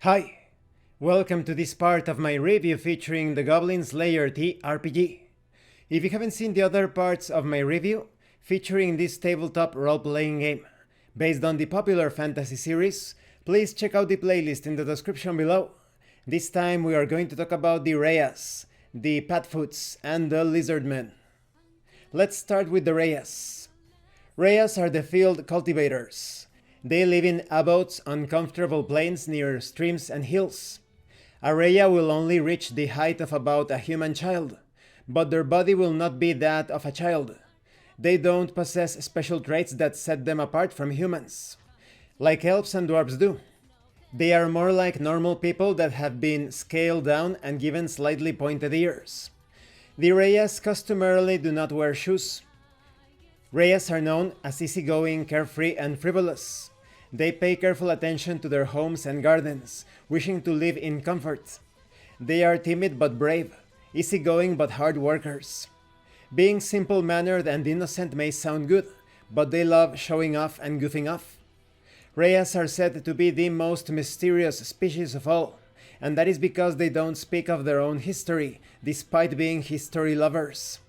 Hi! Welcome to this part of my review featuring the Goblin Slayer TRPG. If you haven't seen the other parts of my review, featuring this tabletop role-playing game, based on the popular fantasy series, please check out the playlist in the description below. This time we are going to talk about the Rheas, the Padfoots and the Lizardmen. Let's start with the Rheas. Rheas are the field cultivators. They live in abodes on comfortable plains near streams and hills. A Rhea will only reach the height of about a human child, but their body will not be that of a child. They don't possess special traits that set them apart from humans, like elves and dwarves do. They are more like normal people that have been scaled down and given slightly pointed ears. The Rheas customarily do not wear shoes. Rheas are known as easygoing, carefree, and frivolous. They pay careful attention to their homes and gardens, wishing to live in comfort. They are timid but brave, easygoing but hard workers. Being simple-mannered and innocent may sound good, but they love showing off and goofing off. Rheas are said to be the most mysterious species of all, and that is because they don't speak of their own history, despite being history lovers.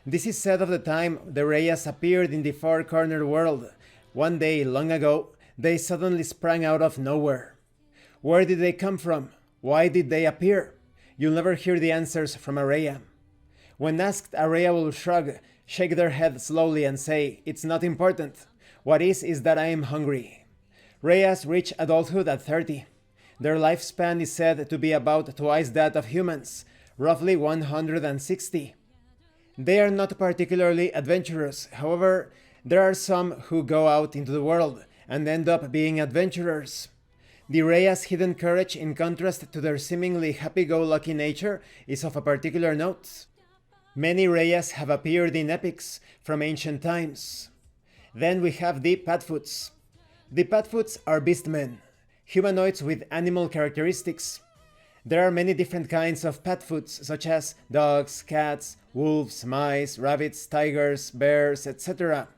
This is said of the time the Rheas appeared in the four-cornered world. One day, long ago, they suddenly sprang out of nowhere. Where did they come from? Why did they appear? You'll never hear the answers from a Rhea. When asked, a Rhea will shrug, shake their head slowly and say, "It's not important. What is that I am hungry." Rheas reach adulthood at 30. Their lifespan is said to be about twice that of humans, roughly 160. They are not particularly adventurous. However, there are some who go out into the world and end up being adventurers. The Rhea's hidden courage, in contrast to their seemingly happy-go-lucky nature, is of a particular note. Many Rheas have appeared in epics from ancient times. Then we have the Padfoots. The Padfoots are beastmen, humanoids with animal characteristics. There are many different kinds of Padfoots, such as dogs, cats, wolves, mice, rabbits, tigers, bears, etc.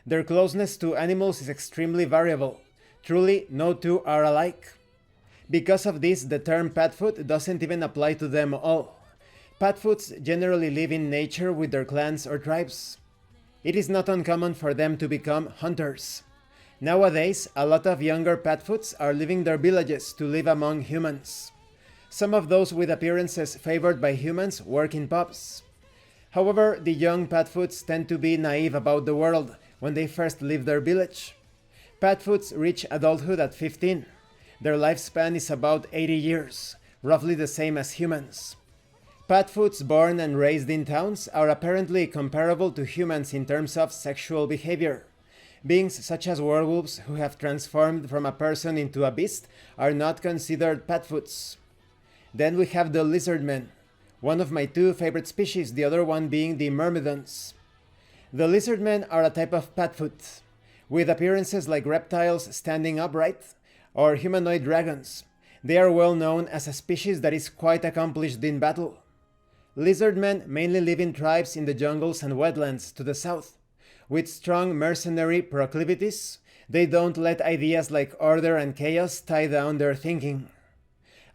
Their closeness to animals is extremely variable. Truly, no two are alike. Because of this, the term Padfoot doesn't even apply to them all. Padfoots generally live in nature with their clans or tribes. It is not uncommon for them to become hunters. Nowadays, a lot of younger Padfoots are leaving their villages to live among humans. Some of those with appearances favored by humans work in pubs. However, the young Padfoots tend to be naive about the world when they first leave their village. Padfoots reach adulthood at 15. Their lifespan is about 80 years, roughly the same as humans. Padfoots born and raised in towns are apparently comparable to humans in terms of sexual behavior. Beings such as werewolves who have transformed from a person into a beast are not considered Padfoots. Then we have the Lizardmen, one of my two favorite species, the other one being the Myrmidons. The Lizardmen are a type of Padfoot, with appearances like reptiles standing upright, or humanoid dragons. They are well known as a species that is quite accomplished in battle. Lizardmen mainly live in tribes in the jungles and wetlands to the south. With strong mercenary proclivities, they don't let ideas like order and chaos tie down their thinking.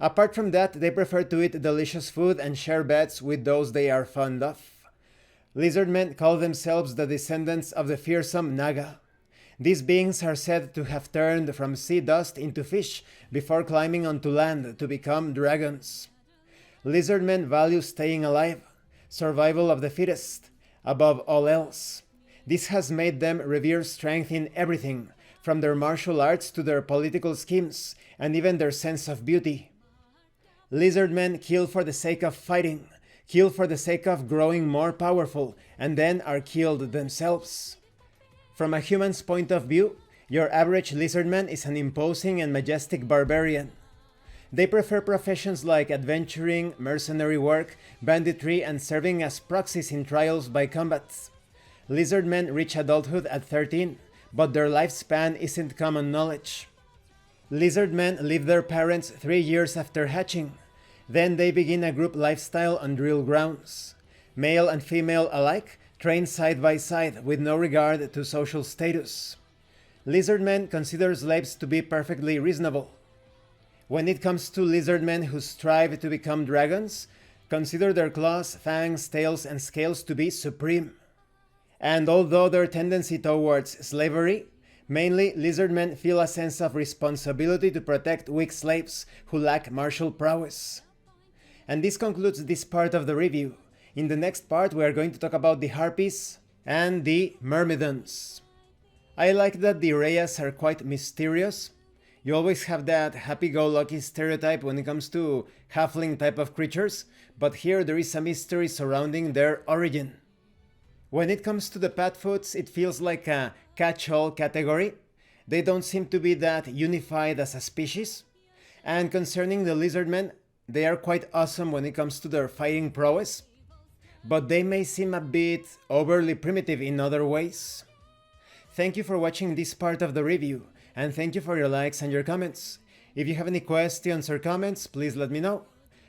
Apart from that, they prefer to eat delicious food and share beds with those they are fond of. Lizardmen call themselves the descendants of the fearsome Naga. These beings are said to have turned from sea dust into fish before climbing onto land to become dragons. Lizardmen value staying alive, survival of the fittest, above all else. This has made them revere strength in everything, from their martial arts to their political schemes, and even their sense of beauty. Lizardmen kill for the sake of fighting, kill for the sake of growing more powerful, and then are killed themselves. From a human's point of view, your average lizardman is an imposing and majestic barbarian. They prefer professions like adventuring, mercenary work, banditry, and serving as proxies in trials by combat. Lizardmen reach adulthood at 13, but their lifespan isn't common knowledge. Lizardmen leave their parents 3 years after hatching. Then they begin a group lifestyle on drill grounds. Male and female alike train side by side with no regard to social status. Lizardmen consider slaves to be perfectly reasonable. When it comes to lizardmen who strive to become dragons, consider their claws, fangs, tails, and scales to be supreme. And although their tendency towards slavery, mainly lizardmen feel a sense of responsibility to protect weak slaves who lack martial prowess. And this concludes this part of the review. In the next part we are going to talk about the harpies and the myrmidons. I like that the Rheas are quite mysterious. You always have that happy-go-lucky stereotype when it comes to halfling type of creatures, but here there is a mystery surrounding their origin. When it comes to the Padfoots, it feels like a catch-all category. They don't seem to be that unified as a species. And concerning the lizardmen, they are quite awesome when it comes to their fighting prowess, but they may seem a bit overly primitive in other ways. Thank you for watching this part of the review, and thank you for your likes and your comments. If you have any questions or comments, please let me know.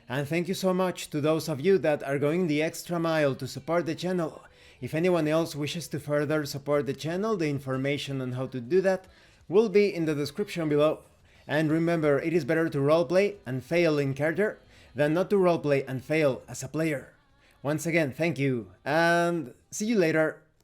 And thank you so much to those of you that are going the extra mile to support the channel. If anyone else wishes to further support the channel, the information on how to do that will be in the description below. And remember, it is better to roleplay and fail in character than not to roleplay and fail as a player. Once again, thank you, and see you later.